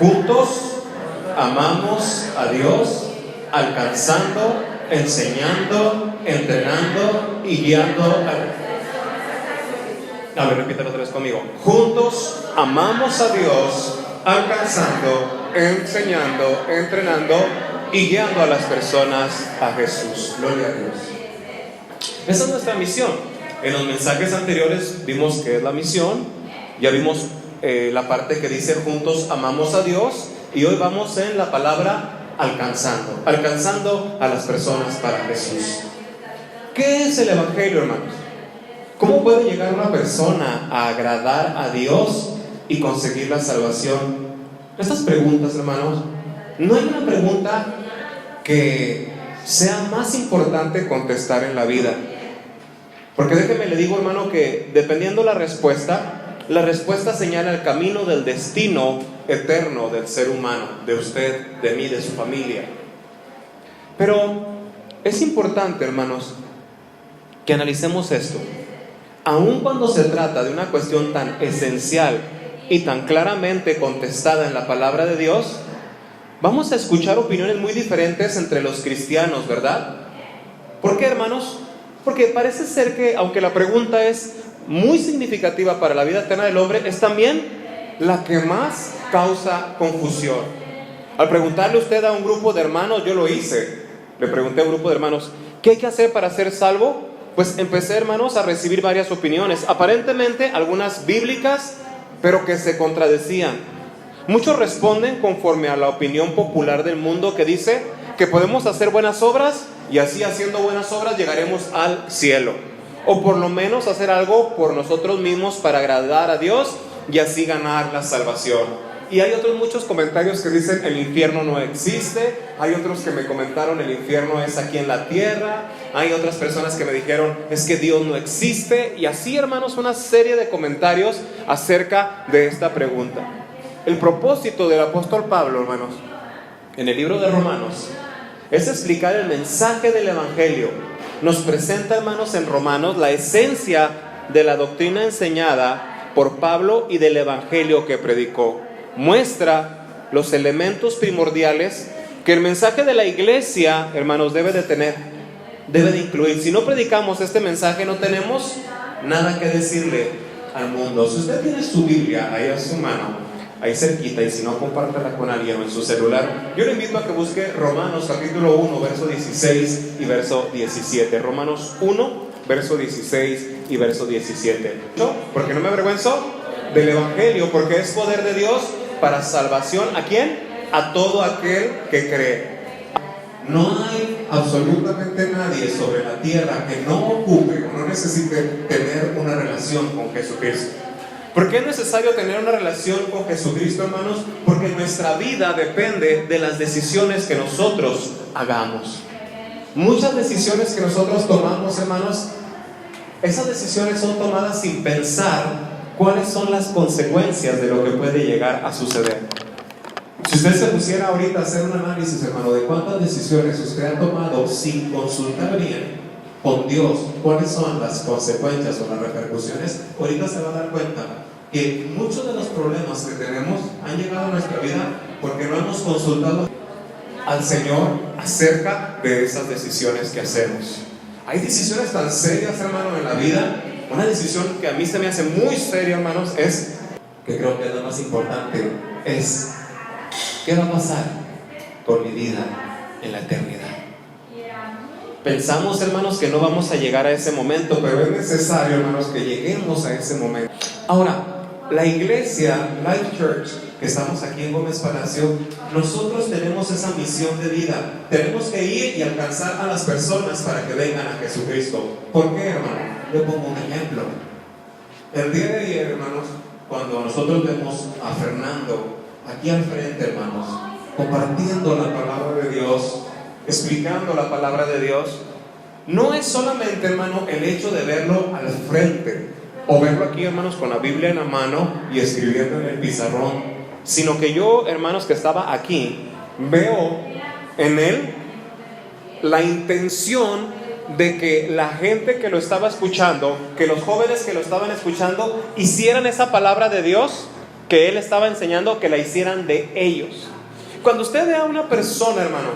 Juntos amamos a Dios, alcanzando, enseñando, entrenando y guiando a ver, repítelo otra vez conmigo. Juntos amamos a Dios, alcanzando, enseñando, entrenando y guiando a las personas a Jesús. Gloria a Dios. Esa es nuestra misión. En los mensajes anteriores vimos que es la misión. Ya vimos la parte que dice juntos amamos a Dios. Y hoy vamos en la palabra alcanzando a las personas para Jesús. ¿Qué es el Evangelio, hermanos? ¿Cómo puede llegar una persona a agradar a Dios y conseguir la salvación? Estas preguntas, hermanos, no hay una pregunta que sea más importante contestar en la vida. Porque déjeme le digo, hermano, que dependiendo la respuesta señala el camino del destino eterno del ser humano, de usted, de mí, de su familia. Pero es importante, hermanos, que analicemos esto. Aun cuando se trata de una cuestión tan esencial y tan claramente contestada en la palabra de Dios, vamos a escuchar opiniones muy diferentes entre los cristianos, ¿verdad? ¿Por qué, hermanos? Porque parece ser que, aunque la pregunta es muy significativa para la vida eterna del hombre, es también la que más causa confusión. Al preguntarle usted a un grupo de hermanos, yo lo hice, le pregunté a un grupo de hermanos, ¿qué hay que hacer para ser salvo? Pues empecé, hermanos, a recibir varias opiniones, aparentemente algunas bíblicas, pero que se contradecían. Muchos responden conforme a la opinión popular del mundo, que dice que podemos hacer buenas obras y así, haciendo buenas obras, llegaremos al cielo, o por lo menos hacer algo por nosotros mismos para agradar a Dios y así ganar la salvación. Y hay otros muchos comentarios que dicen el infierno no existe. Hay otros que me comentaron el infierno es aquí en la tierra. Hay otras personas que me dijeron es que Dios no existe. Y así, hermanos, una serie de comentarios acerca de esta pregunta. El propósito del apóstol Pablo, hermanos, en el libro de Romanos, es explicar el mensaje del Evangelio. Nos presenta, hermanos, en Romanos la esencia de la doctrina enseñada por Pablo y del Evangelio que predicó. Muestra los elementos primordiales que el mensaje de la iglesia, hermanos, debe de tener, debe de incluir. Si no predicamos este mensaje, no tenemos nada que decirle al mundo. Si usted tiene su Biblia ahí a su mano, ahí cerquita, y si no, compártela con alguien o en su celular, yo le invito a que busque Romanos capítulo 1, verso 16 y verso 17. Romanos 1, verso 16 y verso 17. ¿No? Porque no me avergüenzo del Evangelio, porque es poder de Dios para salvación. ¿A quién? A todo aquel que cree. No hay absolutamente nadie sobre la tierra que no ocupe o no necesite tener una relación con Jesucristo. ¿Por qué es necesario tener una relación con Jesucristo, hermanos? Porque nuestra vida depende de las decisiones que nosotros hagamos. Muchas decisiones que nosotros tomamos, hermanos, esas decisiones son tomadas sin pensar cuáles son las consecuencias de lo que puede llegar a suceder. Si usted se pusiera ahorita a hacer un análisis, hermano, de cuántas decisiones usted ha tomado sin consultar bien con Dios cuáles son las consecuencias o las repercusiones, ahorita se va a dar cuenta que muchos de los problemas que tenemos han llegado a nuestra vida porque no hemos consultado al Señor acerca de esas decisiones que hacemos. Hay decisiones tan serias, hermano, en la vida. Una decisión que a mí se me hace muy seria, hermanos, es, que creo que es la más importante, es ¿qué va a pasar con mi vida en la eternidad? Pensamos, hermanos, que no vamos a llegar a ese momento, pero es necesario, hermanos, que lleguemos a ese momento. Ahora, la iglesia, Life Church, que estamos aquí en Gómez Palacio, nosotros tenemos esa misión de vida. Tenemos que ir y alcanzar a las personas para que vengan a Jesucristo. ¿Por qué, hermano? Le pongo un ejemplo. El día de ayer, hermanos, cuando nosotros vemos a Fernando aquí al frente, hermanos, compartiendo la palabra de Dios, explicando la palabra de Dios, no es solamente, hermano, el hecho de verlo al frente o verlo aquí, hermanos, con la Biblia en la mano y escribiendo en el pizarrón, sino que yo, hermanos, que estaba aquí, veo en él la intención de que la gente que lo estaba escuchando, que los jóvenes que lo estaban escuchando, hicieran esa palabra de Dios que él estaba enseñando que la hicieran de ellos. Cuando usted ve a una persona, hermano,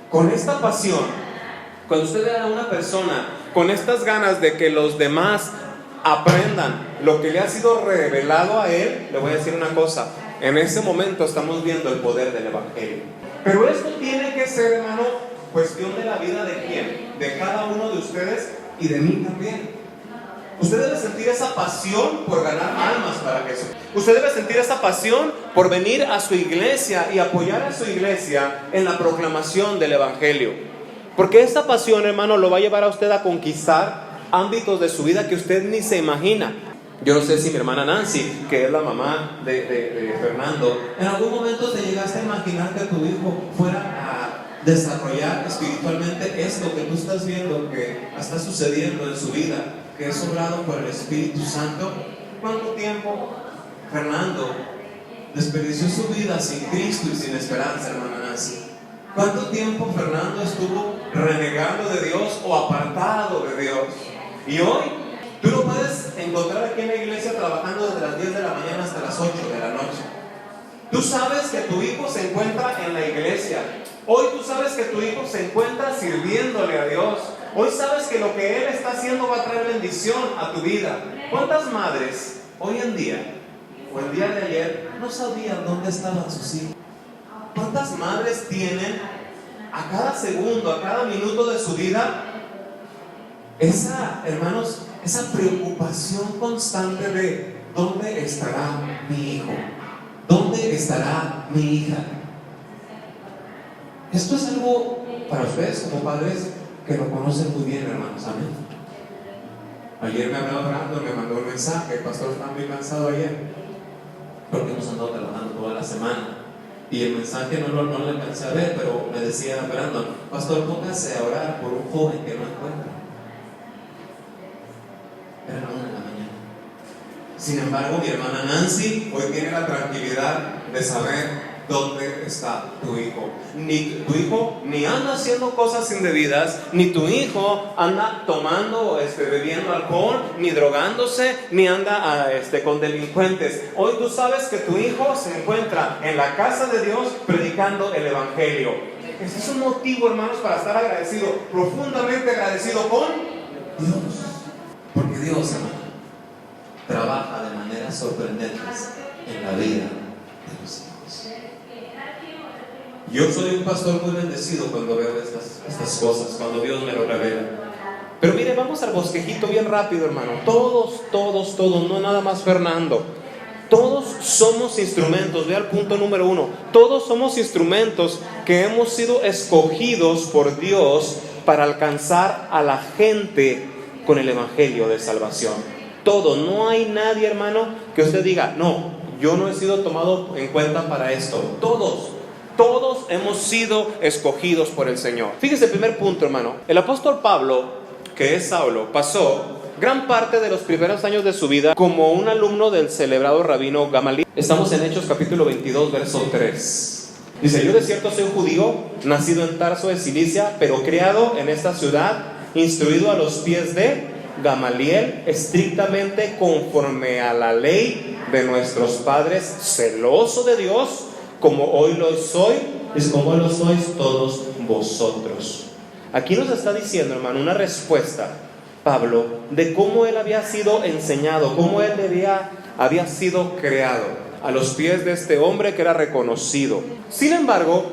con esta pasión, cuando usted ve a una persona con estas ganas de que los demás aprendan lo que le ha sido revelado a él, le voy a decir una cosa: en ese momento estamos viendo el poder del Evangelio. Pero esto tiene que ser, hermano, cuestión de la vida de quién, de cada uno de ustedes y de mí también. Usted debe sentir esa pasión por ganar almas para Jesús. Usted debe sentir esa pasión por venir a su iglesia y apoyar a su iglesia en la proclamación del Evangelio. Porque esta pasión, hermano, lo va a llevar a usted a conquistar ámbitos de su vida que usted ni se imagina. Yo no sé si mi hermana Nancy, que es la mamá de Fernando, en algún momento te llegaste a imaginar que tu hijo fuera a desarrollar espiritualmente esto que tú estás viendo que está sucediendo en su vida, que es obrado por el Espíritu Santo. ¿Cuánto tiempo Fernando desperdició su vida sin Cristo y sin esperanza, hermana Nancy? ¿Cuánto tiempo Fernando estuvo renegando de Dios o apartado de Dios? Y hoy tú lo puedes encontrar aquí en la iglesia trabajando desde las 10 de la mañana hasta las 8 de la noche. Tú sabes que tu hijo se encuentra en la iglesia. Hoy tú sabes que tu hijo se encuentra sirviéndole a Dios. Hoy sabes que lo que él está haciendo va a traer bendición a tu vida. ¿Cuántas madres hoy en día o el día de ayer no sabían dónde estaban sus hijos? ¿Cuántas madres tienen a cada segundo, a cada minuto de su vida hermanos, esa preocupación constante de dónde estará mi hijo? ¿Dónde estará mi hija? Esto es algo para ustedes como padres que lo conocen muy bien, hermanos. Amén. Ayer me hablaba Brandon, me mandó un mensaje: el pastor está muy cansado ayer porque hemos andado trabajando toda la semana. Y el mensaje no lo alcancé a ver, pero me decía Brandon: pastor, póngase a orar por un joven que no encuentra. Era la 1 de la mañana. Sin embargo, mi hermana Nancy hoy tiene la tranquilidad de saber dónde está tu hijo. Ni tu hijo ni anda haciendo cosas indebidas, ni tu hijo anda tomando, bebiendo alcohol, ni drogándose, ni anda con delincuentes. Hoy tú sabes que tu hijo se encuentra en la casa de Dios predicando el Evangelio. Este es un motivo, hermanos, para estar agradecido, profundamente agradecido con Dios. Porque Dios, hermano, trabaja de maneras sorprendentes en la vida de los hijos. Yo soy un pastor muy bendecido cuando veo estas cosas, cuando Dios me lo revela. Pero mire, vamos al bosquejito bien rápido, hermano. Todos, no nada más Fernando. Todos somos instrumentos. Ve al punto número 1. Todos somos instrumentos que hemos sido escogidos por Dios para alcanzar a la gente con el Evangelio de salvación. Todo, no hay nadie, hermano, que usted diga: no, yo no he sido tomado en cuenta para esto. Todos hemos sido escogidos por el Señor. Fíjese el primer punto, hermano. El apóstol Pablo, que es Saulo, pasó gran parte de los primeros años de su vida como un alumno del celebrado rabino Gamaliel. Estamos en Hechos capítulo 22, verso 3. Dice: yo de cierto soy judío, nacido en Tarso de Cilicia, pero criado en esta ciudad, instruido a los pies de Gamaliel, estrictamente conforme a la ley de nuestros padres, celoso de Dios, como hoy lo sois todos vosotros. Aquí nos está diciendo, hermano, una respuesta, Pablo, de cómo él había sido enseñado, cómo él había sido creado a los pies de este hombre que era reconocido. Sin embargo,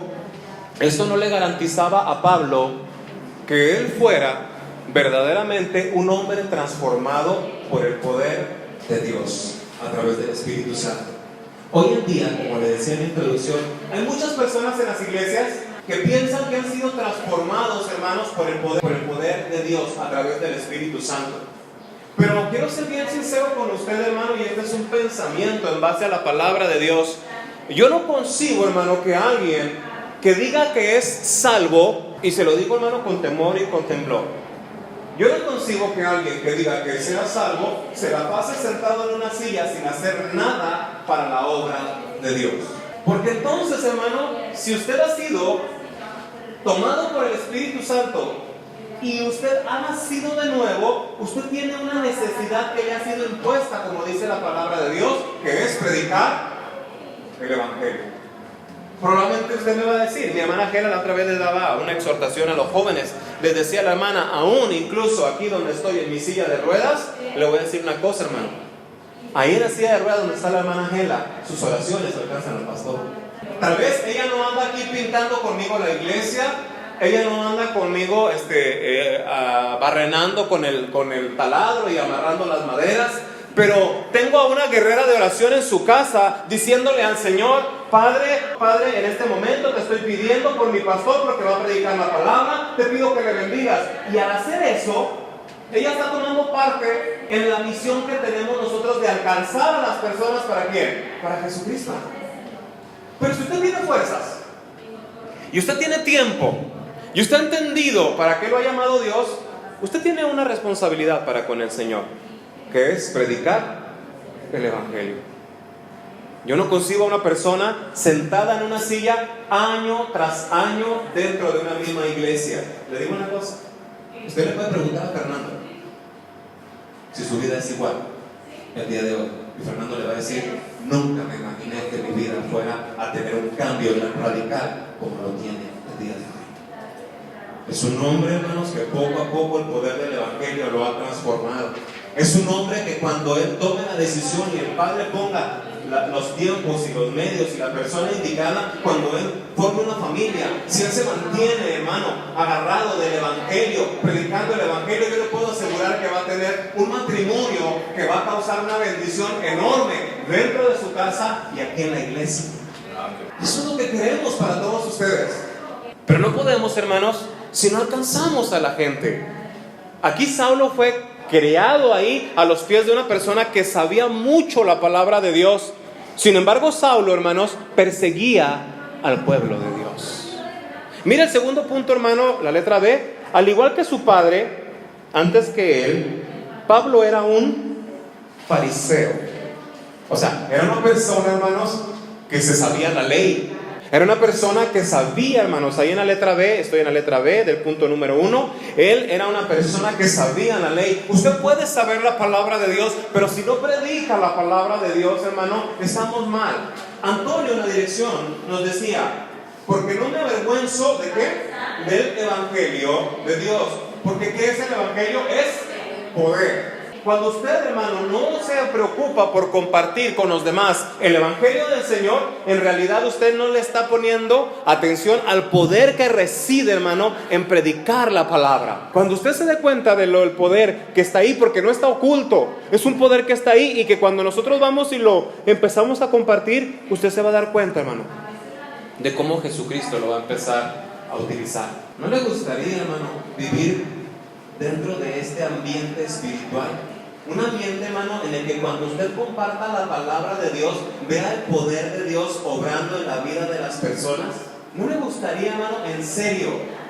esto no le garantizaba a Pablo que él fuera verdaderamente un hombre transformado por el poder de Dios a través del Espíritu Santo. Hoy en día, como le decía en la introducción, hay muchas personas en las iglesias que piensan que han sido transformados, hermanos, por el poder de Dios a través del Espíritu Santo. Pero quiero ser bien sincero con usted, hermano, y este es un pensamiento en base a la palabra de Dios. Yo no concibo, hermano, que alguien que diga que es salvo, y se lo digo, hermano, con temor y con temblor, yo no concibo que alguien que diga que sea salvo se la pase sentado en una silla sin hacer nada para la obra de Dios. Porque entonces, hermano, si usted ha sido tomado por el Espíritu Santo y usted ha nacido de nuevo, usted tiene una necesidad que le ha sido impuesta, como dice la palabra de Dios, que es predicar el Evangelio. Probablemente usted me va a decir, mi hermana Gela la otra vez le daba una exhortación a los jóvenes, les decía a la hermana, aún incluso aquí donde estoy en mi silla de ruedas, le voy a decir una cosa, hermano. Ahí en la silla de ruedas donde está la hermana Gela, sus oraciones alcanzan al pastor. Tal vez ella no anda aquí pintando conmigo la iglesia, ella no anda conmigo barrenando con el taladro y amarrando las maderas, pero tengo a una guerrera de oración en su casa diciéndole al Señor, Padre, en este momento te estoy pidiendo por mi pastor porque va a predicar la palabra, te pido que le bendigas. Y al hacer eso, ella está tomando parte en la misión que tenemos nosotros de alcanzar a las personas. ¿Para quién? Para Jesucristo. Pero si usted tiene fuerzas y usted tiene tiempo y usted ha entendido para qué lo ha llamado Dios, usted tiene una responsabilidad para con el Señor, que es predicar el Evangelio. Yo no concibo a una persona sentada en una silla año tras año dentro de una misma iglesia. Le digo una cosa, usted le puede preguntar a Fernando si su vida es igual el día de hoy, y Fernando le va a decir, nunca me imaginé que mi vida fuera a tener un cambio tan radical como lo tiene el día de hoy. Es un hombre, hermanos, que poco a poco el poder del Evangelio lo ha transformado. Es un hombre que cuando él tome la decisión y el Padre ponga los tiempos y los medios y la persona indicada, cuando él forme una familia, si él se mantiene, hermano, agarrado del Evangelio, predicando el Evangelio, yo le puedo asegurar que va a tener un matrimonio que va a causar una bendición enorme dentro de su casa y aquí en la iglesia. Eso es lo que queremos para todos ustedes. Pero no podemos, hermanos, si no alcanzamos a la gente. Aquí Saulo fue creado ahí a los pies de una persona que sabía mucho la palabra de Dios. Sin embargo, Saulo, hermanos, perseguía al pueblo de Dios. Mira el segundo punto, hermano, la letra B. Al igual que su padre, antes que él, Pablo era un fariseo. O sea, era una persona, hermanos, que se sabía la ley. Era una persona que sabía, hermanos, ahí en la letra B, estoy en la letra B del punto número 1. Él era una persona que sabía la ley. Usted puede saber la palabra de Dios, pero si no predica la palabra de Dios, hermano, estamos mal. Antonio en la dirección nos decía, porque no me avergüenzo de qué? Del evangelio de Dios. Porque ¿qué es el evangelio? Es poder. Cuando usted, hermano, no se preocupa por compartir con los demás el evangelio del Señor, en realidad usted no le está poniendo atención al poder que reside, hermano, en predicar la palabra. Cuando usted se dé cuenta del poder que está ahí, porque no está oculto, es un poder que está ahí y que cuando nosotros vamos y lo empezamos a compartir, usted se va a dar cuenta, hermano, de cómo Jesucristo lo va a empezar a utilizar. ¿No le gustaría, hermano, vivir dentro de este ambiente espiritual? Un ambiente, hermano, en el que cuando usted comparta la palabra de Dios, vea el poder de Dios obrando en la vida de las personas. ¿No le gustaría, hermano, en serio,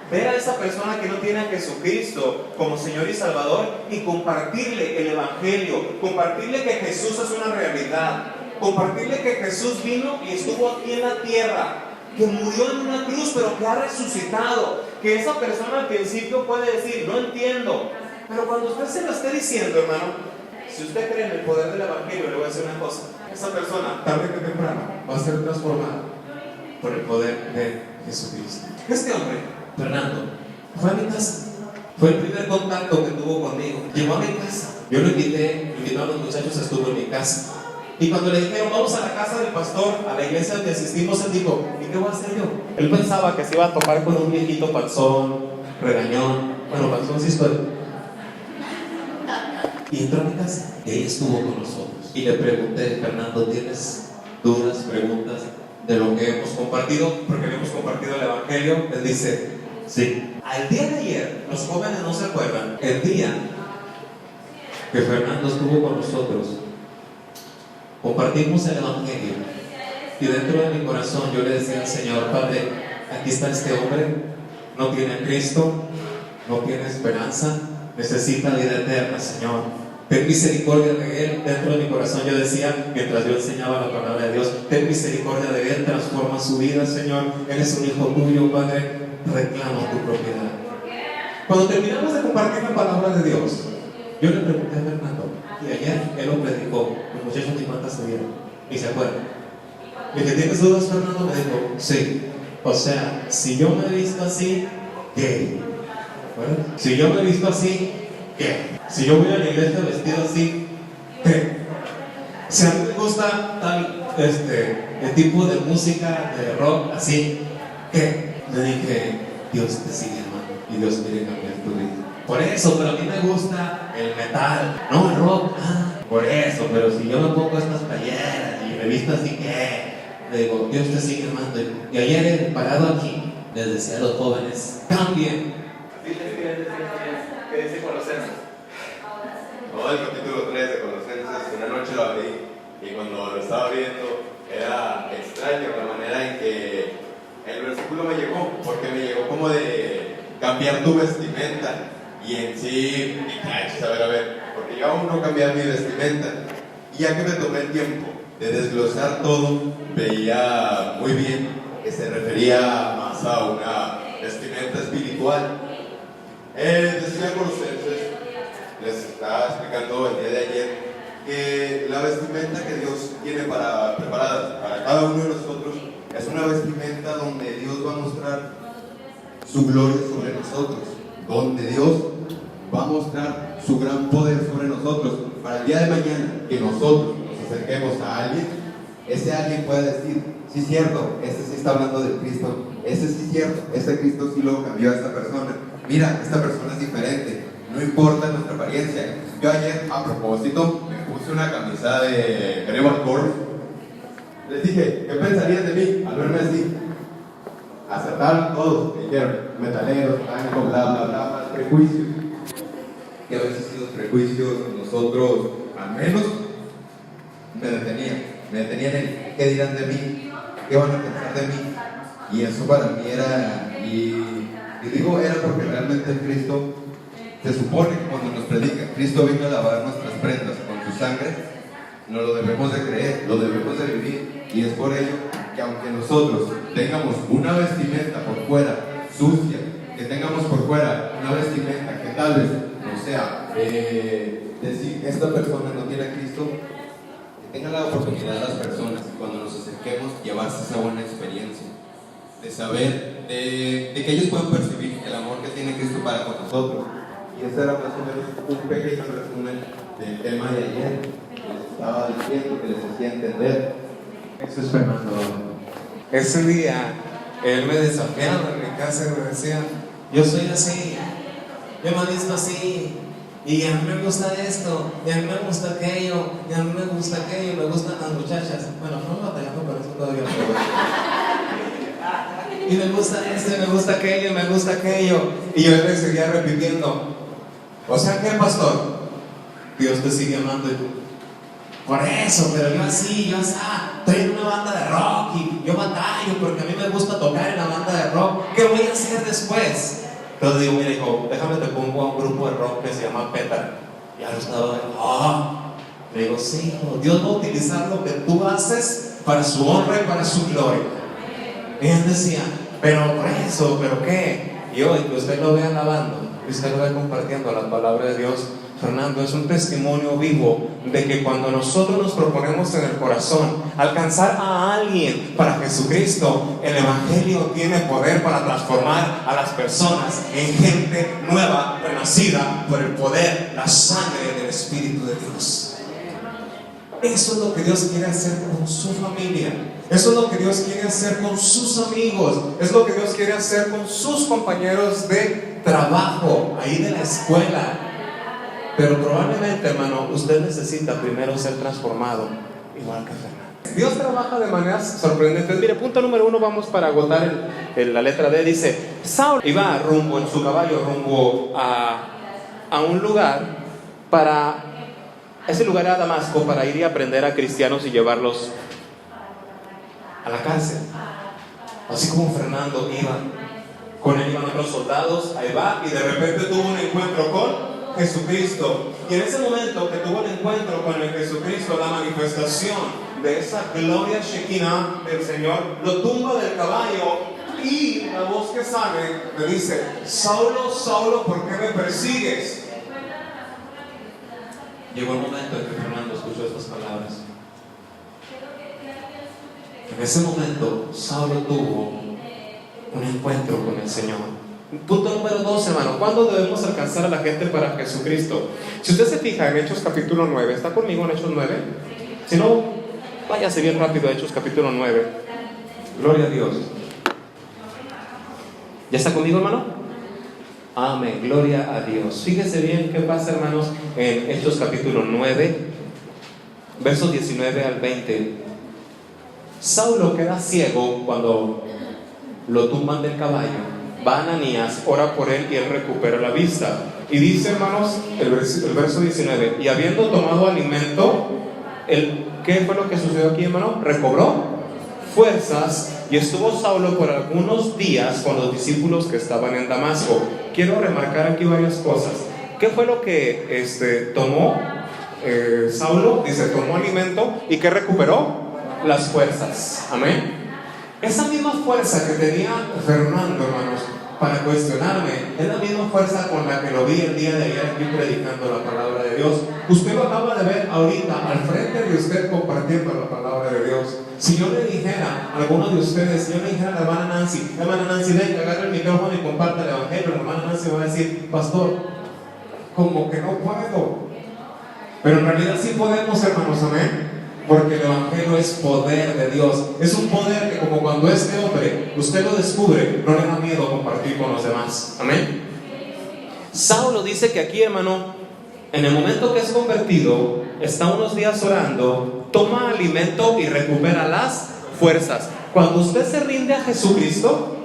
ver a esa persona que no tiene a Jesucristo como Señor y Salvador y compartirle el evangelio, compartirle que Jesús es una realidad, compartirle que Jesús vino y estuvo aquí en la tierra, que murió en una cruz pero que ha resucitado? Que esa persona al principio puede decir, no entiendo, pero cuando usted se lo esté diciendo, hermano, si usted cree en el poder del evangelio, le voy a decir una cosa: esa persona, tarde que temprano, va a ser transformada por el poder de Jesucristo. Este hombre, Fernando, fue a mi casa. Fue el primer contacto que tuvo conmigo. Llegó a mi casa. Yo lo invité a los muchachos, estuvo en mi casa. Y cuando le dijeron, vamos a la casa del pastor, a la iglesia donde asistimos, él dijo, ¿y qué voy a hacer yo? Él pensaba que se iba a topar con un viejito panzón, regañón. Bueno, panzón sí estoy. Y entró a mi casa y ahí estuvo con nosotros. Y le pregunté, Fernando, ¿tienes dudas, preguntas de lo que hemos compartido? Porque le hemos compartido el evangelio. Él dice, sí. Al día de ayer, los jóvenes no se acuerdan, el día que Fernando estuvo con nosotros, compartimos el evangelio. Y dentro de mi corazón yo le decía al Señor, Padre, aquí está este hombre, no tiene a Cristo, no tiene esperanza, necesita vida eterna, Señor. Ten misericordia de él. Dentro de mi corazón yo decía, mientras yo enseñaba la palabra de Dios, ten misericordia de él, transforma su vida, Señor. Él es un hijo tuyo, Padre, reclama tu propiedad. Cuando terminamos de compartir la palabra de Dios, yo le pregunté a Fernando, y ayer él lo predicó, los muchachos ni cuántas se dieron, ni se acuerdan. ¿Y que tienes dudas, Fernando? Me dijo, sí. O sea, si yo me he visto así, ¿qué? ¿Bueno? Si yo me he visto así, ¿qué? Si yo voy a la iglesia vestido así, ¿qué? Si a mí me gusta tal, el tipo de música, de rock, así, ¿qué? Le dije, Dios te sigue amando y Dios quiere cambiar tu vida. Por eso, pero a mí me gusta el metal, no el rock. Por eso, pero si yo me pongo estas playeras y me visto así, ¿qué? Le digo, Dios te sigue amando. Y ayer, parado aquí, les decía a los jóvenes, cambien. ¿Qué dice Colosenses? No, el capítulo 3 de Colosenses, una noche lo abrí y cuando lo estaba viendo era extraño la manera en que el versículo me llegó, porque me llegó como de cambiar tu vestimenta y en sí, a ver, porque yo aún no cambiaba mi vestimenta y ya que me tomé el tiempo de desglosar todo, veía muy bien que se refería más a una vestimenta espiritual. Decía Colosenses, les estaba explicando el día de ayer, que la vestimenta que Dios tiene preparada para cada uno de nosotros es una vestimenta donde Dios va a mostrar su gloria sobre nosotros, donde Dios va a mostrar su gran poder sobre nosotros, para el día de mañana que nosotros nos acerquemos a alguien, ese alguien pueda decir, sí es cierto, este sí está hablando del Cristo, ese sí es cierto, este Cristo sí lo cambió a esta persona, mira, esta persona es diferente, no importa nuestra apariencia. Yo ayer, a propósito, me puse una camisa de Gregor Core. Les dije, ¿qué pensarían de mí al verme así? Acertaron todos, me dijeron, metaleros, blanco, bla, bla, bla, prejuicios. Que a veces los prejuicios nosotros, al menos, me detenían en qué dirán de mí, qué van a pensar de mí. Y eso para mí era, y digo era porque realmente el Cristo, se supone que cuando nos predica, Cristo vino a lavar nuestras prendas con su sangre, no lo debemos de creer, lo debemos de vivir, y es por ello que aunque nosotros tengamos una vestimenta por fuera sucia, que tengamos por fuera una vestimenta que tal vez no sea decir esta persona no tiene a Cristo, que tengan la oportunidad las personas cuando nos acerquemos llevarse esa buena experiencia, de saber, de que ellos puedan percibir el amor que tiene Cristo para con nosotros. Y ese era más o menos un pequeño resumen del tema de ayer, que les estaba diciendo, que les hacía entender. Eso es Fernando. Ese día, él me desafiaba en mi casa y me decía, yo soy así, yo me he visto así, y a mí me gusta esto, y a mí me gusta aquello, y a mí me gusta aquello, me gustan las muchachas. Bueno, no batallando por eso todavía, y me gusta esto, y me gusta aquello, y me gusta aquello. Y yo le seguía repitiendo, o sea, ¿qué, pastor? Dios te sigue amando y tú. Por eso, pero yo así, estoy en una banda de rock y yo batallo porque a mí me gusta tocar en la banda de rock. ¿Qué voy a hacer después? Entonces digo, mira hijo, déjame te pongo a un grupo de rock que se llama Pétara. Y ahora estaba, le digo, sí, hijo, Dios va a utilizar lo que tú haces para su honra y para su gloria. Y él decía, pero por eso, ¿pero qué? Y hoy que usted lo vea alabando, que usted lo vea compartiendo la palabra de Dios, Fernando, es un testimonio vivo de que cuando nosotros nos proponemos en el corazón alcanzar a alguien para Jesucristo, el Evangelio tiene poder para transformar a las personas en gente nueva, renacida por el poder, la sangre del Espíritu de Dios. Eso es lo que Dios quiere hacer con su familia. Eso es lo que Dios quiere hacer con sus amigos. Es lo que Dios quiere hacer con sus compañeros de trabajo, ahí de la escuela. Pero probablemente, hermano, usted necesita primero ser transformado, igual que Fernando. Dios trabaja de maneras sorprendentes. Mire, punto número 1, vamos para agotar la letra D. Dice, Saulo iba rumbo en su caballo, rumbo a un lugar ese lugar era Damasco, para ir y aprender a cristianos y llevarlos a la cárcel. Así como Fernando iba, con él iban otros soldados, ahí va, y de repente tuvo un encuentro con Jesucristo. Y en ese momento que tuvo el encuentro con el Jesucristo, la manifestación de esa gloria Shekinah del Señor, lo tumba del caballo y la voz que sale le dice, Saulo, Saulo, ¿por qué me persigues? Llegó el momento en que Fernando escuchó estas palabras. En ese momento, Saulo tuvo un encuentro con el Señor. Punto número 2, hermano. ¿Cuándo debemos alcanzar a la gente para Jesucristo? Si usted se fija en Hechos capítulo 9, ¿está conmigo en Hechos 9? Si no, váyase bien rápido a Hechos capítulo 9. Gloria a Dios. ¿Ya está conmigo, hermano? Amén, gloria a Dios. Fíjese bien qué pasa, hermanos, en Hechos capítulo 9, versos 19 al 20. Saulo queda ciego cuando lo tumban del caballo. Va Ananías, ora por él y él recupera la vista. Y dice, hermanos, el verso 19, y habiendo tomado alimento, ¿qué fue lo que sucedió aquí, hermano? Recobró fuerzas y estuvo Saulo por algunos días con los discípulos que estaban en Damasco. Quiero remarcar aquí varias cosas. ¿Qué fue lo que tomó Saulo? Dice, tomó alimento y ¿qué recuperó? Las fuerzas. Amén. Esa misma fuerza que tenía Fernando, hermanos, para cuestionarme, es la misma fuerza con la que lo vi el día de ayer aquí predicando la palabra de Dios. Usted lo acaba de ver ahorita al frente de usted compartiendo la palabra de Dios. Si yo le dijera a alguno de ustedes, si yo le dijera a la hermana Nancy, ven, agarra el micrófono y comparte el evangelio, la hermana Nancy va a decir, pastor, como que no puedo. Pero en realidad sí podemos, hermanos, amén. Porque el evangelio es poder de Dios. Es un poder que, como cuando este hombre usted lo descubre, no le da miedo compartir con los demás. Amén. Saulo dice que aquí, hermano, en el momento que es convertido, está unos días orando, toma alimento y recupera las fuerzas. Cuando usted se rinde a Jesucristo,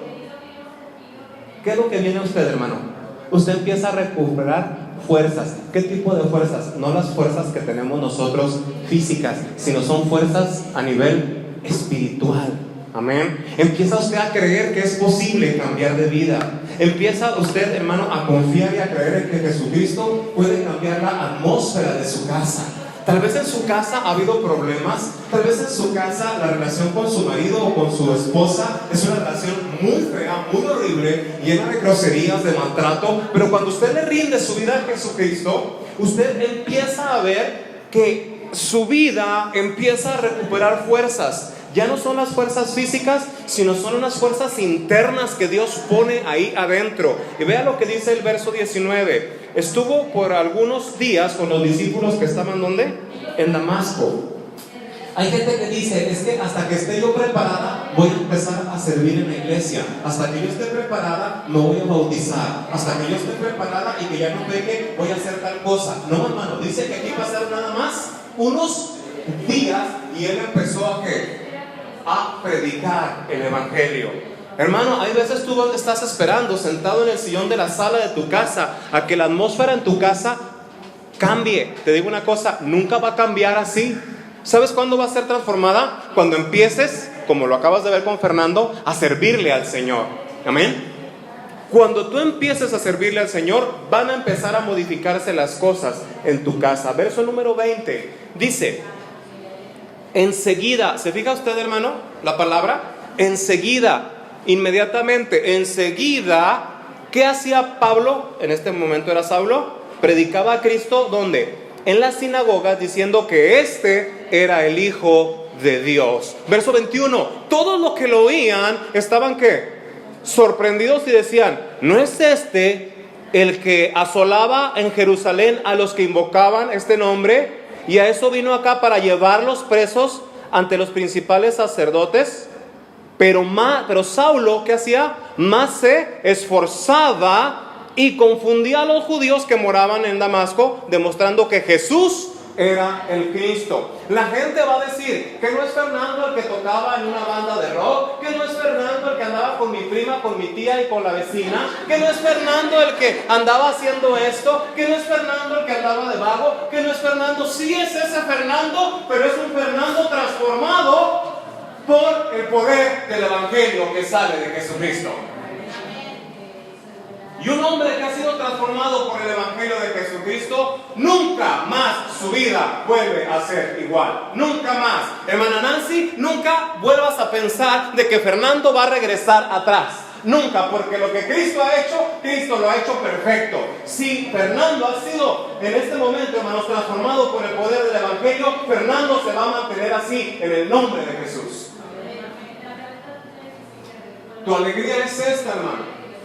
¿qué es lo que viene a usted, hermano? Usted empieza a recuperar fuerzas. ¿Qué tipo de fuerzas? No las fuerzas que tenemos nosotros físicas, sino son fuerzas a nivel espiritual. Amén. Empieza usted a creer que es posible cambiar de vida. Empieza usted, hermano, a confiar y a creer en que Jesucristo puede cambiar la atmósfera de su casa. Tal vez en su casa ha habido problemas. Tal vez en su casa la relación con su marido o con su esposa es una relación muy fea, muy horrible, llena de groserías, de maltrato. Pero cuando usted le rinde su vida a Jesucristo, usted empieza a ver que su vida empieza a recuperar fuerzas. Ya no son las fuerzas físicas, sino son unas fuerzas internas que Dios pone ahí adentro. Y vea lo que dice el verso 19. Estuvo por algunos días con los discípulos que estaban, ¿dónde? En Damasco. Hay gente que dice, es que hasta que esté yo preparada, voy a empezar a servir en la iglesia. Hasta que yo esté preparada, me voy a bautizar. Hasta que yo esté preparada y que ya no peque, voy a hacer tal cosa. No, hermano, dice que aquí pasaron nada más unos días y él empezó a predicar el evangelio. Hermano, hay veces tú donde estás esperando, sentado en el sillón de la sala de tu casa, a que la atmósfera en tu casa cambie. Te digo una cosa, nunca va a cambiar así. ¿Sabes cuándo va a ser transformada? Cuando empieces, como lo acabas de ver con Fernando, a servirle al Señor. Amén. Cuando tú empieces a servirle al Señor, van a empezar a modificarse las cosas en tu casa. Verso número 20 dice: enseguida, ¿se fija usted, hermano? La palabra enseguida, inmediatamente, enseguida. ¿Qué hacía Pablo? En este momento era Saulo. Predicaba a Cristo, ¿dónde? En las sinagogas, diciendo que este era el Hijo de Dios. Verso 21. Todos los que lo oían estaban ¿qué? Sorprendidos y decían: ¿no es este el que asolaba en Jerusalén a los que invocaban este nombre? Y a eso vino acá, para llevarlos presos ante los principales sacerdotes. Pero Saulo, ¿qué hacía? Más se esforzaba y confundía a los judíos que moraban en Damasco, demostrando que Jesús era el Cristo. La gente va a decir que no es Fernando el que tocaba en una banda de rock, que no es Fernando el que andaba con mi prima, con mi tía y con la vecina, que no es Fernando el que andaba haciendo esto, que no es Fernando el que andaba de vago, que no es Fernando. Sí es ese Fernando, pero es un Fernando transformado por el poder del evangelio que sale de Jesucristo. Y un hombre que ha sido transformado por el evangelio de Jesucristo, nunca más su vida vuelve a ser igual. Nunca más. Hermana Nancy, nunca vuelvas a pensar de que Fernando va a regresar atrás. Nunca, porque lo que Cristo ha hecho, Cristo lo ha hecho perfecto. Si Fernando ha sido en este momento, hermanos, transformado por el poder del evangelio, Fernando se va a mantener así en el nombre de Jesús. Tu alegría es esta, hermano.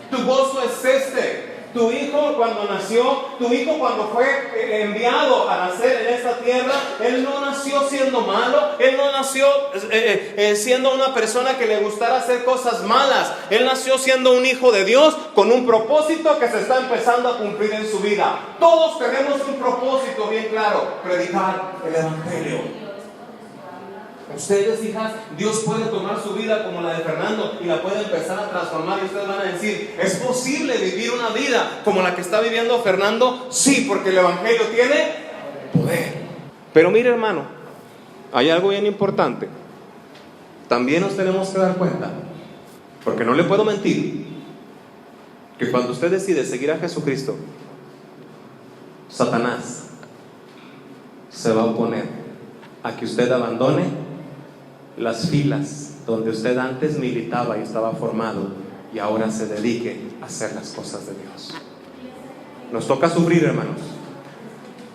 Tu gozo es este. Tu hijo cuando nació, tu hijo cuando fue enviado a nacer en esta tierra, él no nació siendo malo, él no nació siendo una persona que le gustara hacer cosas malas. Él nació siendo un hijo de Dios con un propósito que se está empezando a cumplir en su vida. Todos tenemos un propósito bien claro: predicar el evangelio. Ustedes, hijas, Dios puede tomar su vida como la de Fernando y la puede empezar a transformar, y ustedes van a decir: ¿es posible vivir una vida como la que está viviendo Fernando? Sí, porque el evangelio tiene poder. Pero mire, hermano, hay algo bien importante. También nos tenemos que dar cuenta, porque no le puedo mentir, que cuando usted decide seguir a Jesucristo, Satanás se va a oponer a que usted abandone las filas donde usted antes militaba y estaba formado, y ahora se dedique a hacer las cosas de Dios. Nos toca sufrir, hermanos.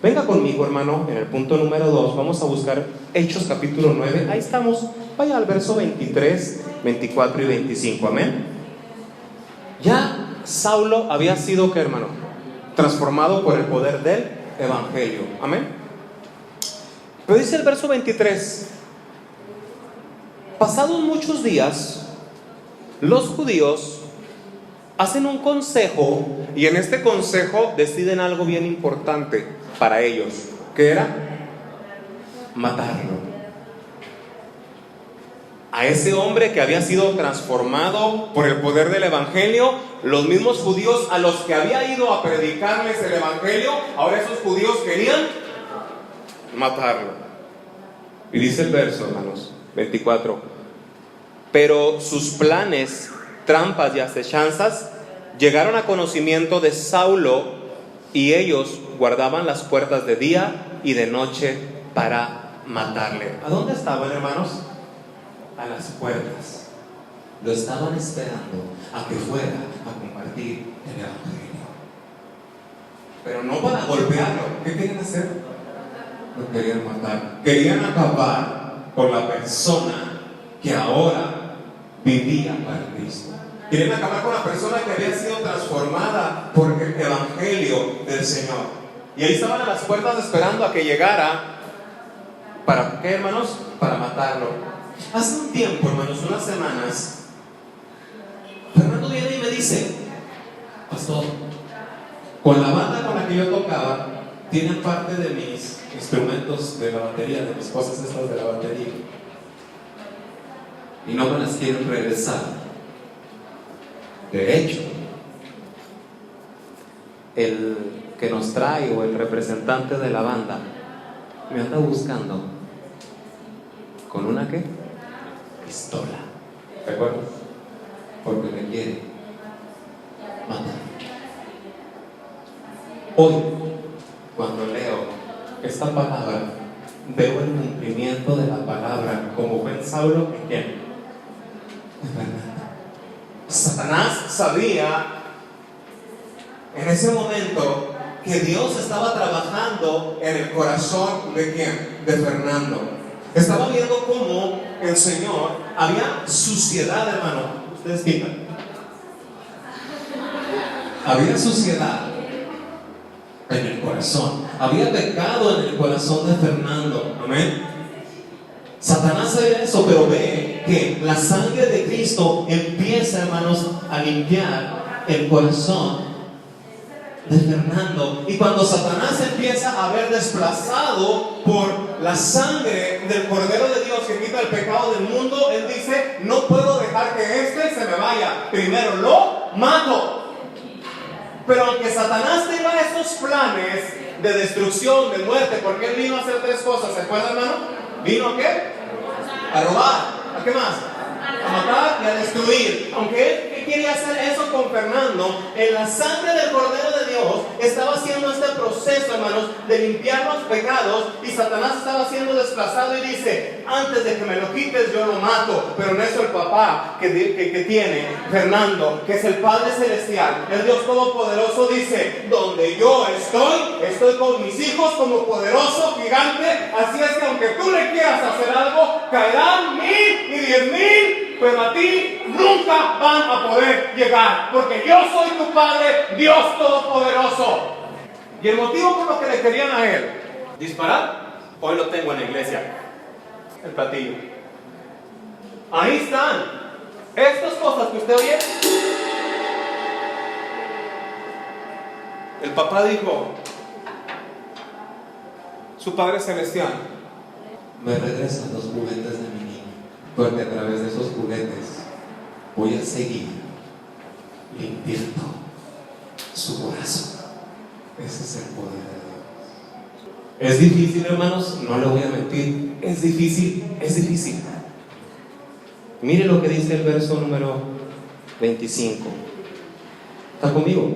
Venga conmigo, hermano, en el punto número 2. Vamos a buscar Hechos capítulo 9. Ahí estamos. Vaya al verso 23, 24 y 25. Amén. Ya Saulo había sido, ¿qué, hermano? Transformado por el poder del evangelio. Amén. Pero dice el verso 23: pasados muchos días, los judíos hacen un consejo, y en este consejo deciden algo bien importante para ellos. ¿Qué era? Matarlo. A ese hombre que había sido transformado por el poder del evangelio, los mismos judíos a los que había ido a predicarles el evangelio, ahora esos judíos querían matarlo. Y dice el verso, hermanos, 24: pero sus planes, trampas y acechanzas llegaron a conocimiento de Saulo, y ellos guardaban las puertas de día y de noche para matarle. ¿A dónde estaban, hermanos? A las puertas. Lo estaban esperando a que fuera a compartir el evangelio. Pero no para golpearlo. ¿Qué querían hacer? Lo querían matar. Querían acabar con la persona que ahora vivía para Cristo. Querían acabar con la persona que había sido transformada por el evangelio del Señor. Y ahí estaban a las puertas esperando a que llegara. ¿Para qué, hermanos? Para matarlo. Hace un tiempo, hermanos, unas semanas, Fernando viene y me dice: pastor, con la banda con la que yo tocaba, tienen parte de mis instrumentos de la batería, de mis cosas estas de la batería, y no me las quieren regresar. De hecho, el que nos trae, o el representante de la banda, me anda buscando con una ¿qué? Pistola. ¿Te acuerdas? Porque me quiere matar. Hoy, cuando leo esta palabra, veo el cumplimiento de la palabra, como fue en Saulo. ¿En quién? En Fernando. Satanás sabía en ese momento que Dios estaba trabajando en el corazón de ¿quién? De Fernando. Estaba viendo cómo el Señor, había suciedad, hermano. Ustedes digan, había suciedad en el corazón, había pecado en el corazón de Fernando. Amén. Satanás sabía eso, pero ve que la sangre de Cristo empieza, hermanos, a limpiar el corazón de Fernando. Y cuando Satanás empieza a ver desplazado por la sangre del Cordero de Dios que quita el pecado del mundo, él dice: no puedo dejar que este se me vaya, primero lo mato. Pero aunque Satanás tenga estos planes de destrucción, de muerte, porque él vino a hacer tres cosas, ¿se acuerdan, hermano? ¿Vino a qué? A robar. ¿A qué más? A matar y a destruir. Aunque él quería hacer eso con Fernando, en la sangre del Cordero de Dios estaba haciendo este proceso, hermanos, de limpiar los pecados, y Satanás estaba siendo desplazado, y dice: antes de que me lo quites yo lo mato. Pero en eso el papá que tiene Fernando, que es el Padre Celestial, el Dios Todopoderoso, dice: donde yo estoy con mis hijos como poderoso gigante. Así es que aunque tú le quieras hacer algo, caerán 1000 y 10,000 pero a ti nunca van a poder llegar, porque yo soy tu Padre, Dios Todopoderoso. Y el motivo por lo que le querían a él disparar, hoy lo tengo en la iglesia, el platillo. Ahí están, estas cosas que usted oye. El papá dijo, su Padre Celestial, me regresan los juguetes de mi niño, porque a través de esos juguetes voy a seguir limpiando su corazón. Ese es el poder de Dios. Es difícil, hermanos, no le voy a mentir. Es difícil, es difícil. Mire lo que dice el verso número 25. ¿Está conmigo?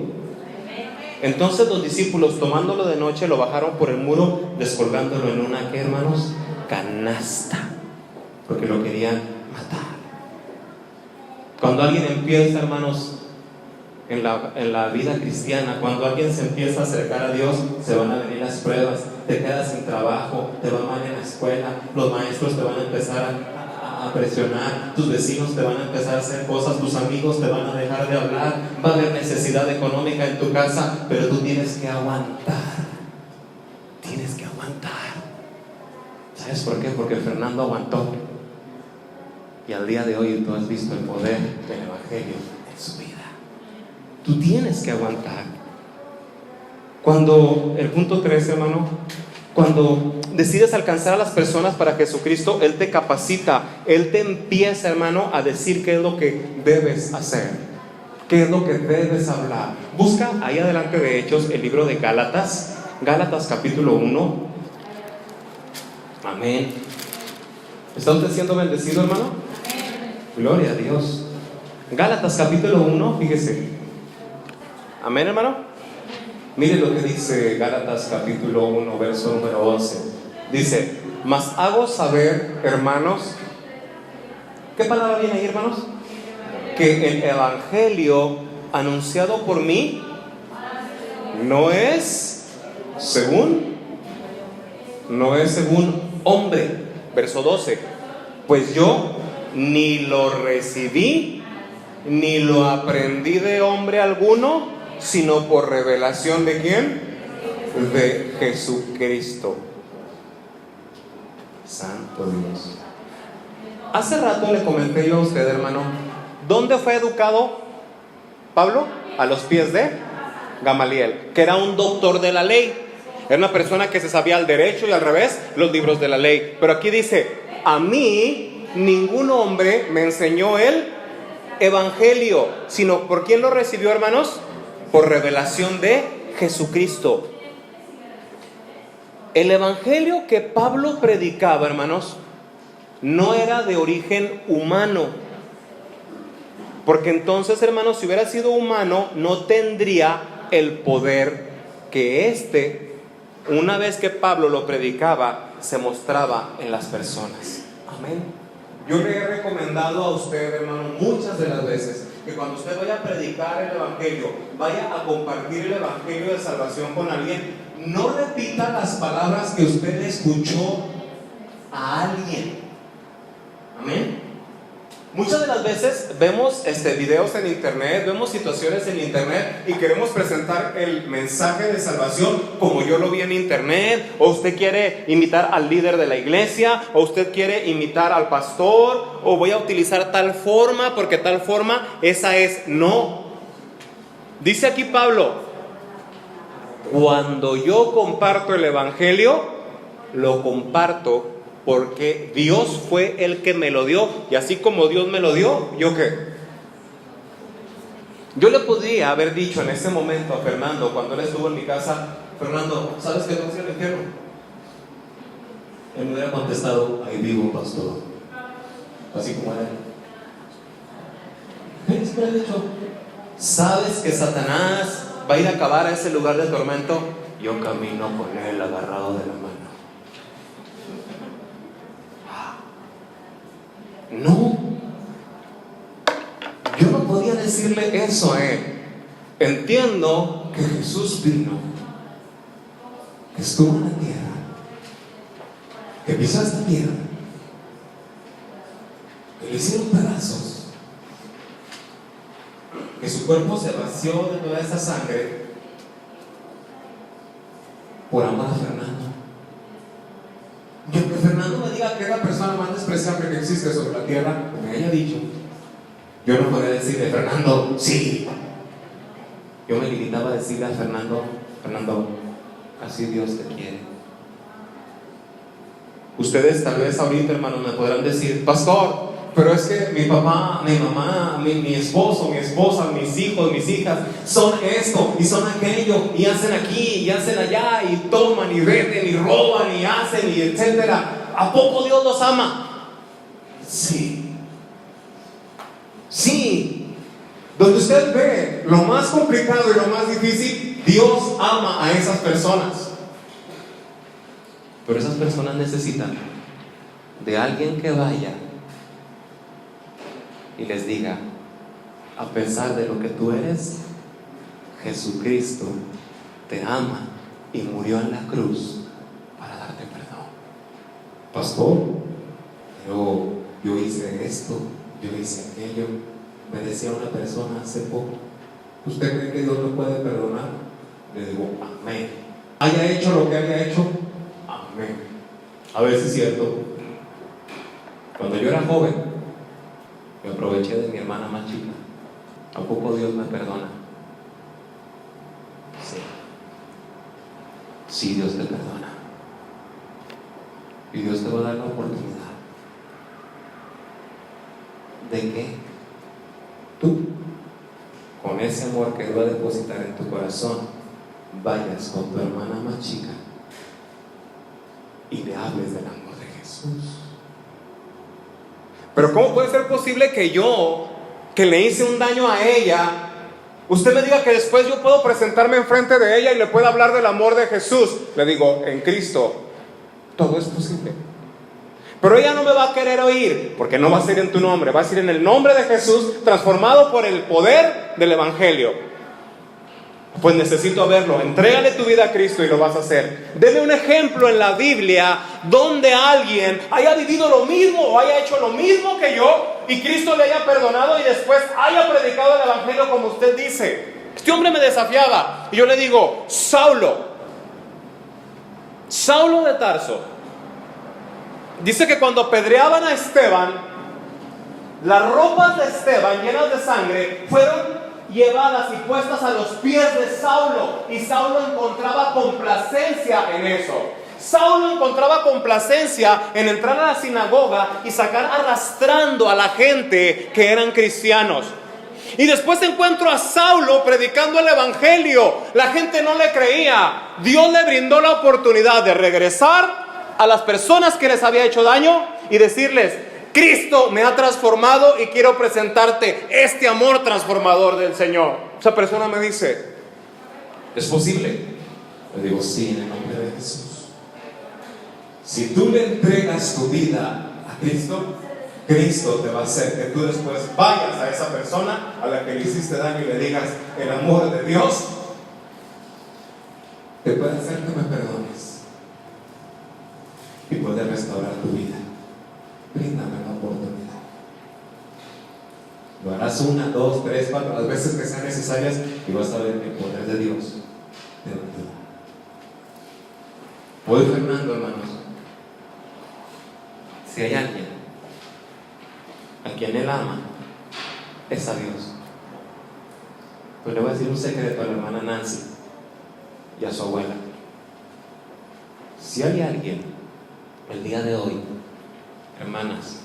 Entonces los discípulos, tomándolo de noche, lo bajaron por el muro, descolgándolo en una, ¿qué, hermanos? Canasta, porque lo querían matar. Cuando alguien empieza, hermanos, en la vida cristiana, cuando alguien se empieza a acercar a Dios, se van a venir las pruebas, te quedas sin trabajo, te va mal en la escuela, los maestros te van a empezar a presionar, tus vecinos te van a empezar a hacer cosas, tus amigos te van a dejar de hablar, va a haber necesidad económica en tu casa, pero tú tienes que aguantar. Tienes que aguantar. ¿Sabes por qué? Porque Fernando aguantó. Y al día de hoy tú has visto el poder del Evangelio en su vida. Tú tienes que aguantar. Cuando, el punto 13, hermano, cuando decides alcanzar a las personas para Jesucristo, Él te capacita, Él te empieza, hermano, a decir qué es lo que debes hacer, qué es lo que debes hablar. Busca ahí adelante de Hechos el libro de Gálatas, Gálatas capítulo 1. Amén. ¿Está usted siendo bendecido, hermano? Gloria a Dios. Gálatas capítulo 1, fíjese. Amén, hermano. Mire lo que dice Gálatas capítulo 1, verso número 11. Dice, mas hago saber, hermanos, ¿qué palabra viene ahí, hermanos? Que el evangelio anunciado por mí no es según hombre. Verso 12. Pues yo ni lo recibí ni lo aprendí de hombre alguno, sino por revelación de ¿quién? De Jesucristo. Santo Dios. Hace rato le comenté yo a usted, hermano, ¿dónde fue educado Pablo? A los pies de Gamaliel, que era un doctor de la ley. Era una persona que se sabía al derecho y al revés los libros de la ley. Pero aquí dice, a mí ningún hombre me enseñó el evangelio, sino ¿por quién lo recibió, hermanos? Por revelación de Jesucristo. El evangelio que Pablo predicaba, hermanos, no era de origen humano, porque entonces, hermanos, si hubiera sido humano, no tendría el poder que una vez que Pablo lo predicaba, se mostraba en las personas. Amén. Yo le he recomendado a usted, hermano, muchas de las veces, que cuando usted vaya a predicar el evangelio, vaya a compartir el evangelio de salvación con alguien, no repita las palabras que usted escuchó a alguien. Amén. Muchas de las veces vemos videos en internet, vemos situaciones en internet y queremos presentar el mensaje de salvación como yo lo vi en internet, o usted quiere imitar al líder de la iglesia, o usted quiere imitar al pastor, o voy a utilizar tal forma porque tal forma, esa es. No. Dice aquí Pablo, cuando yo comparto el evangelio, lo comparto porque Dios fue el que me lo dio, y así como Dios me lo dio, ¿yo qué? Yo le podría haber dicho en ese momento a Fernando, cuando él estuvo en mi casa, Fernando, ¿sabes qué no es el infierno? Él me hubiera contestado, ahí vivo, pastor. Así como él. Él me hubiera dicho, ¿sabes que Satanás va a ir a acabar a ese lugar de tormento? Yo camino con él agarrado de la mano. No, yo no podía decirle eso a él. Entiendo que Jesús vino, que estuvo en la tierra, que pisó esta tierra, que lo hicieron pedazos. Que su cuerpo se vació de toda esa sangre por amor a Fernando. Y aunque Fernando me diga que es la persona más despreciable que existe sobre la tierra, como me haya dicho, yo no podía decirle, Fernando, sí. Yo me limitaba a decirle a Fernando, Fernando, así Dios te quiere. Ustedes tal vez ahorita, hermanos, me podrán decir, pastor, pero es que mi papá, mi mamá, mi esposo, mi esposa, mis hijos, mis hijas son esto y son aquello y hacen aquí y hacen allá y toman y venden y roban y hacen y etcétera. ¿A poco Dios los ama? Sí. Sí. Donde usted ve lo más complicado y lo más difícil, Dios ama a esas personas. Pero esas personas necesitan de alguien que vaya y les diga, a pesar de lo que tú eres, Jesucristo te ama y murió en la cruz para darte perdón. Pastor, yo hice esto, yo hice aquello. Me decía una persona hace poco, ¿usted cree que Dios me puede perdonar? Le digo, amén. Haya hecho lo que haya hecho, amén. A ver si es cierto. Cuando yo era joven, me aproveché de mi hermana más chica. ¿A poco Dios me perdona? Sí. Sí, Dios te perdona. Y Dios te va a dar la oportunidad. ¿De qué? Tú, con ese amor que Él va a depositar en tu corazón, vayas con tu hermana más chica y le hables del amor de Jesús. Pero ¿cómo puede ser posible que yo, que le hice un daño a ella, usted me diga que después yo puedo presentarme enfrente de ella y le pueda hablar del amor de Jesús? Le digo, en Cristo todo es posible. Pero ella no me va a querer oír, porque no va a ser en tu nombre, va a ser en el nombre de Jesús, transformado por el poder del Evangelio. Pues necesito verlo. Entrégale tu vida a Cristo y lo vas a hacer. Deme un ejemplo en la Biblia donde alguien haya vivido lo mismo o haya hecho lo mismo que yo y Cristo le haya perdonado y después haya predicado el Evangelio como usted dice. Este hombre me desafiaba y yo le digo, Saulo de Tarso, dice que cuando apedreaban a Esteban, las ropas de Esteban llenas de sangre fueron llevadas y puestas a los pies de Saulo, y Saulo encontraba complacencia en eso. Saulo encontraba complacencia en entrar a la sinagoga y sacar arrastrando a la gente que eran cristianos. Y después encuentro a Saulo predicando el Evangelio. La gente no le creía. Dios le brindó la oportunidad de regresar a las personas que les había hecho daño y decirles, Cristo me ha transformado y quiero presentarte este amor transformador del Señor. Esa persona me dice, ¿es posible? Le digo, sí, en el nombre de Jesús. Si tú le entregas tu vida a Cristo, Cristo te va a hacer que tú después vayas a esa persona a la que le hiciste daño y le digas, el amor de Dios te puede hacer que me perdones y poder restaurar tu vida. Bríndame la oportunidad. Lo harás 1, 2, 3, 4, las veces que sean necesarias y vas a ver que el poder de Dios te ayuda. Hoy, Fernando, hermanos, si hay alguien a quien Él ama, es a Dios. Pues le voy a decir un secreto a la hermana Nancy y a su abuela. Si hay alguien el día de hoy, hermanas,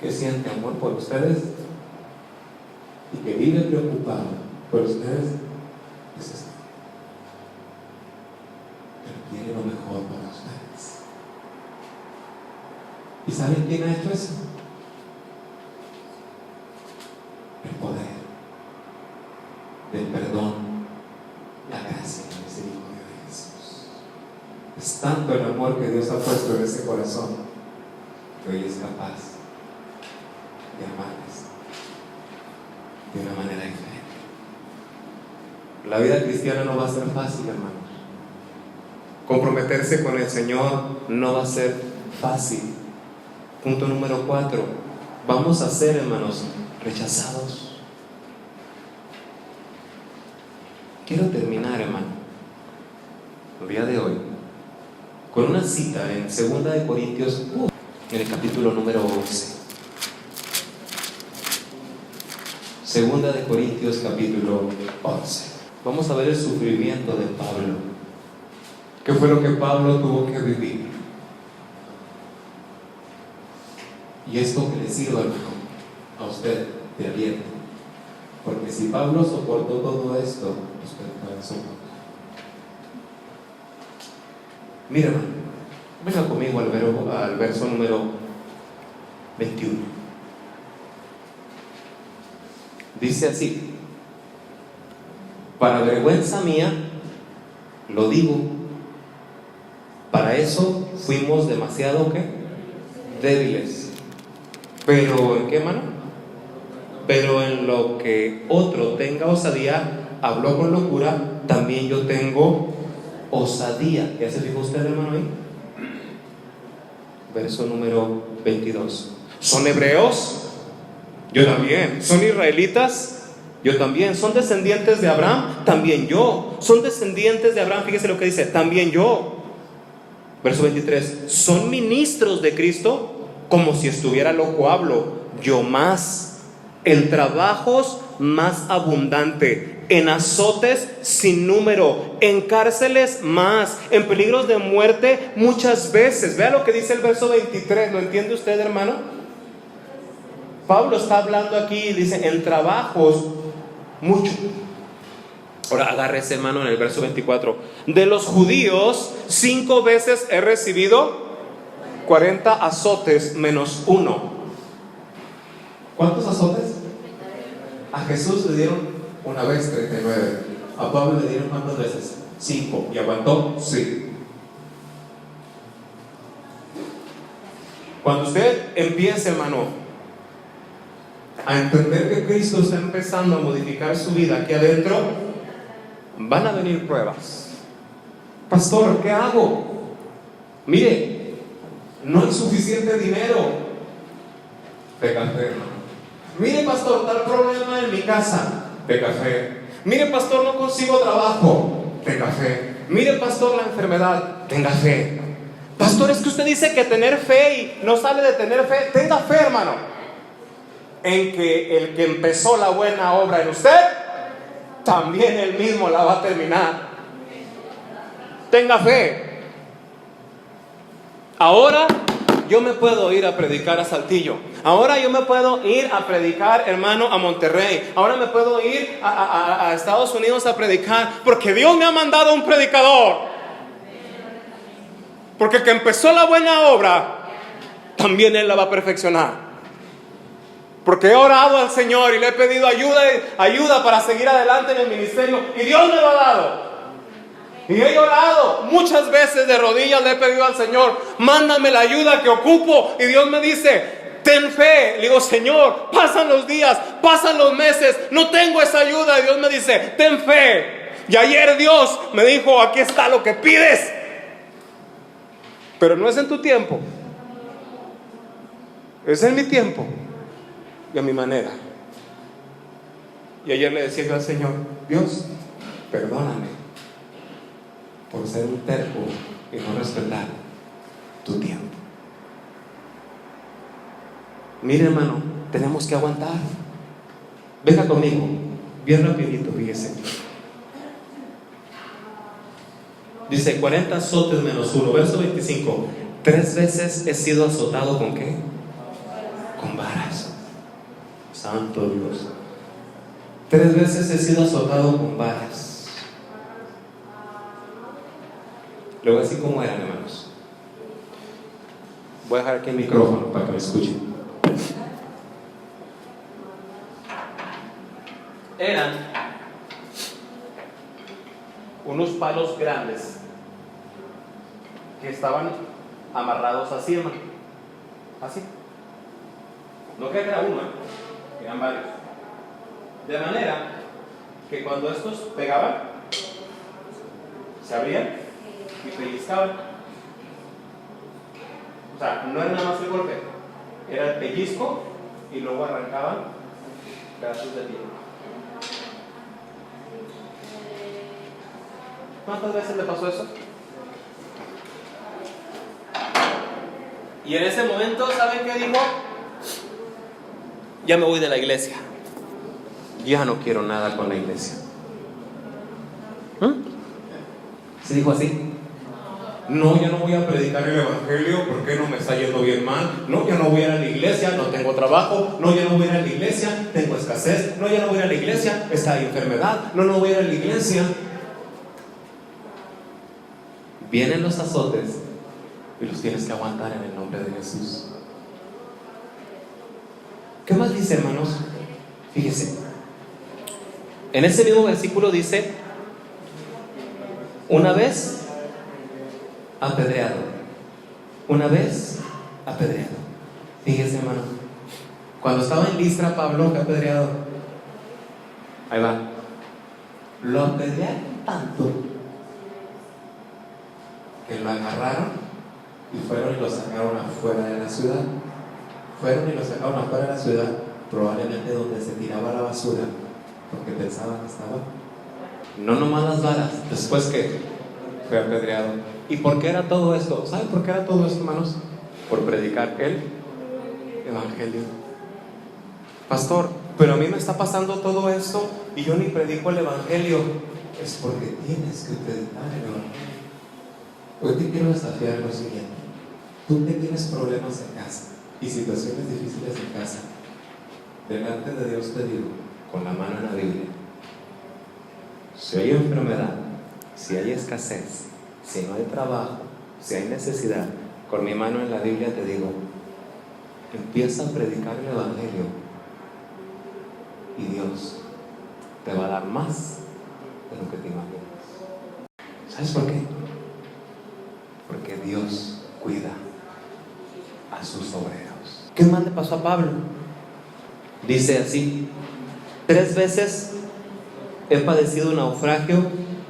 que siente amor por ustedes y que vive preocupado por ustedes, es esto. Pero quiere lo mejor para ustedes. ¿Y saben quién ha hecho eso? El poder del perdón, la gracia y la misericordia de Jesús. Es tanto el amor que Dios ha puesto en ese corazón que hoy es capaz de amarles de una manera diferente. La vida cristiana no va a ser fácil, hermanos. Comprometerse con el Señor no va a ser fácil. Punto número 4, vamos a ser, hermanos, rechazados. Quiero terminar, hermano, el día de hoy con una cita en 2 de Corintios, en el capítulo número 11. 2 de Corintios, capítulo 11. Vamos a ver el sufrimiento de Pablo. ¿Qué fue lo que Pablo tuvo que vivir? Y esto que le sirva, hermano, a usted de aliento. Porque si Pablo soportó todo esto, usted puede soportar. Mira, hermano, venga conmigo al verso número 21. Dice así: para vergüenza mía, lo digo, para eso fuimos demasiado, ¿qué? Débiles. Pero ¿en qué, hermano? Pero en lo que otro tenga osadía, habló con locura, también yo tengo osadía. ¿Ya se fijó usted, hermano, ahí? Verso número 22. ¿Son hebreos? Yo también. ¿Son israelitas? Yo también. ¿Son descendientes de Abraham? También yo. ¿Son descendientes de Abraham? Fíjese lo que dice, también yo. Verso 23. ¿Son ministros de Cristo? Como si estuviera loco hablo, yo más. En trabajos más abundante, en azotes sin número, en cárceles más, en peligros de muerte muchas veces. Vea lo que dice el verso 23, ¿lo entiende usted, hermano? Pablo está hablando aquí y dice, en trabajos mucho. Ahora agárrese, hermano, en el verso 24. De los judíos 5 veces he recibido 40 azotes menos 1. ¿Cuántos azotes? A Jesús le dieron una vez 39. A Pablo le dieron ¿cuántas veces? 5. ¿Y aguantó? Sí. Cuando usted empiece, hermano, a entender que Cristo está empezando a modificar su vida aquí adentro, van a venir pruebas. Pastor, ¿qué hago? Mire, no hay suficiente dinero. De café, hermano. Mire, pastor, tal problema en mi casa. De café. Mire, pastor, no consigo trabajo. De café. Mire, pastor, la enfermedad. Tenga fe. Pastor, es que usted dice que tener fe y no sale de tener fe. Tenga fe, hermano, en que el que empezó la buena obra en usted, también él mismo la va a terminar. Tenga fe. Ahora yo me puedo ir a predicar a Saltillo. Ahora yo me puedo ir a predicar, hermano, a Monterrey. Ahora me puedo ir a Estados Unidos a predicar, porque Dios me ha mandado un predicador. Porque el que empezó la buena obra, también Él la va a perfeccionar. Porque he orado al Señor y le he pedido ayuda para seguir adelante en el ministerio, y Dios me lo ha dado. Y he orado muchas veces de rodillas, le he pedido al Señor, mándame la ayuda que ocupo. Y Dios me dice, ten fe. Le digo, Señor, pasan los días, pasan los meses, no tengo esa ayuda. Y Dios me dice, ten fe. Y ayer Dios me dijo, aquí está lo que pides, pero no es en tu tiempo, es en mi tiempo y a mi manera. Y ayer le decía yo al Señor, Dios, perdóname por ser un terco y no respetar tu tiempo. Mire, hermano, tenemos que aguantar. Venga conmigo, bien rapidito, fíjese. Dice 40 azotes menos 1, verso 25. 3 veces he sido azotado ¿con qué? Con varas. Santo Dios. 3 veces he sido azotado con varas. Luego así como eran, hermanos. Voy a dejar aquí el micrófono para que me escuchen. Eran unos palos grandes que estaban amarrados así, hermano. Así. No creo que era uno, eran varios. De manera que cuando estos pegaban, se abrían y pellizcaban. O sea, no era nada más el golpe, era el pellizco y luego arrancaban pedazos de piel. ¿Cuántas veces le pasó eso? Y en ese momento, ¿saben qué dijo? Ya me voy de la iglesia. Ya no quiero nada con la iglesia. ¿Se dijo así? No, ya no voy a predicar el evangelio porque no me está yendo bien mal. No, ya no voy a ir a la iglesia, no tengo trabajo. No, ya no voy a ir a la iglesia, tengo escasez. No, ya no voy a ir a la iglesia, está la enfermedad. No, no voy a ir a la iglesia. Vienen los azotes y los tienes que aguantar en el nombre de Jesús. ¿Qué más dice, hermanos? Fíjese. En ese mismo versículo dice: una vez apedreado. Una vez apedreado. Fíjese, hermano. Cuando estaba en Listra, Pablo fue apedreado. Ahí va. Lo apedrearon tanto que lo agarraron y fueron y lo sacaron afuera de la ciudad. Fueron y lo sacaron afuera de la ciudad, probablemente donde se tiraba la basura, porque pensaban que estaba. No nomás las varas, después que fue apedreado. ¿Y por qué era todo esto? ¿Saben por qué era todo esto, hermanos? Por predicar el evangelio. Pastor, pero a mí me está pasando todo esto y yo ni predico el evangelio. Es porque tienes que predicar el evangelio. Hoy te quiero desafiar lo siguiente: tú que tienes problemas en casa y situaciones difíciles en casa, delante de Dios te digo, con la mano en la Biblia, si hay enfermedad, si hay escasez, si no hay trabajo, si hay necesidad, con mi mano en la Biblia te digo, empieza a predicar el evangelio y Dios te va a dar más de lo que te imaginas. ¿Sabes por qué? Porque Dios cuida a sus obreros. ¿Qué más le pasó a Pablo? Dice así: 3 veces he padecido naufragio,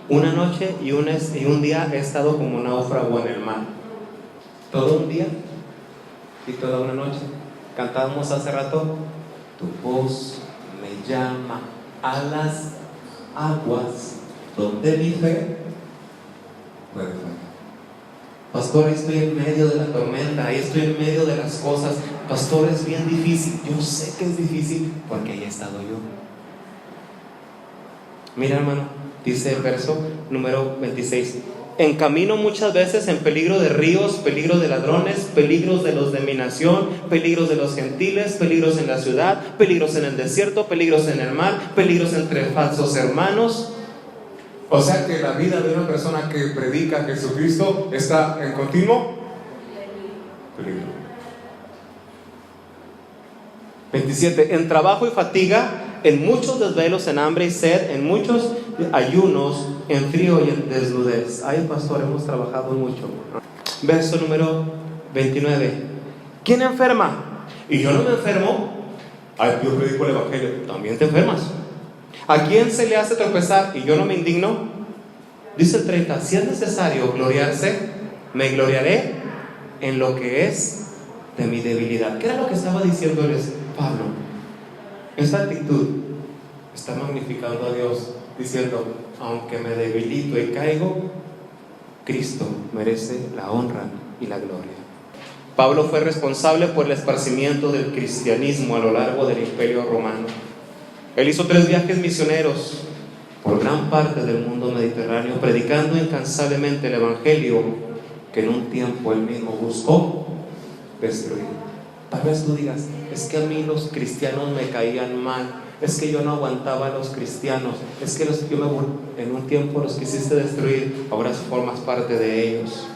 una noche y un día he estado como náufrago en el mar. Todo un día y toda una noche. Cantábamos hace rato: tu voz me llama a las aguas donde mi fe puede fallar. Pastor, estoy en medio de la tormenta, ahí estoy en medio de las cosas. Pastor, es bien difícil. Yo sé que es difícil porque ahí he estado yo. Mira, hermano, dice el verso número 26: en camino muchas veces en peligro de ríos, peligro de ladrones, peligros de los de mi nación, peligros de los gentiles, peligros en la ciudad, peligros en el desierto, peligros en el mar, peligros entre falsos hermanos. O sea que la vida de una persona que predica a Jesucristo está en continuo peligro. 27. En trabajo y fatiga, en muchos desvelos, en hambre y sed, en muchos ayunos, en frío y en desnudez. Ay, pastor, hemos trabajado mucho. Verso número 29. ¿Quién enferma? Y yo no me enfermo. Ay, yo predico el evangelio. También te enfermas. ¿A quién se le hace tropezar y yo no me indigno? Dice el 30: si es necesario gloriarse, me gloriaré en lo que es de mi debilidad. ¿Qué era lo que estaba diciéndoles Pablo? Esta actitud está magnificando a Dios, diciendo: aunque me debilito y caigo, Cristo merece la honra y la gloria. Pablo fue responsable por el esparcimiento del cristianismo a lo largo del Imperio Romano. Él hizo 3 viajes misioneros por gran parte del mundo mediterráneo, predicando incansablemente el evangelio que en un tiempo él mismo buscó destruir. Tal vez tú digas: es que a mí los cristianos me caían mal, es que yo no aguantaba a los cristianos, es que en un tiempo los quisiste destruir, ahora formas parte de ellos.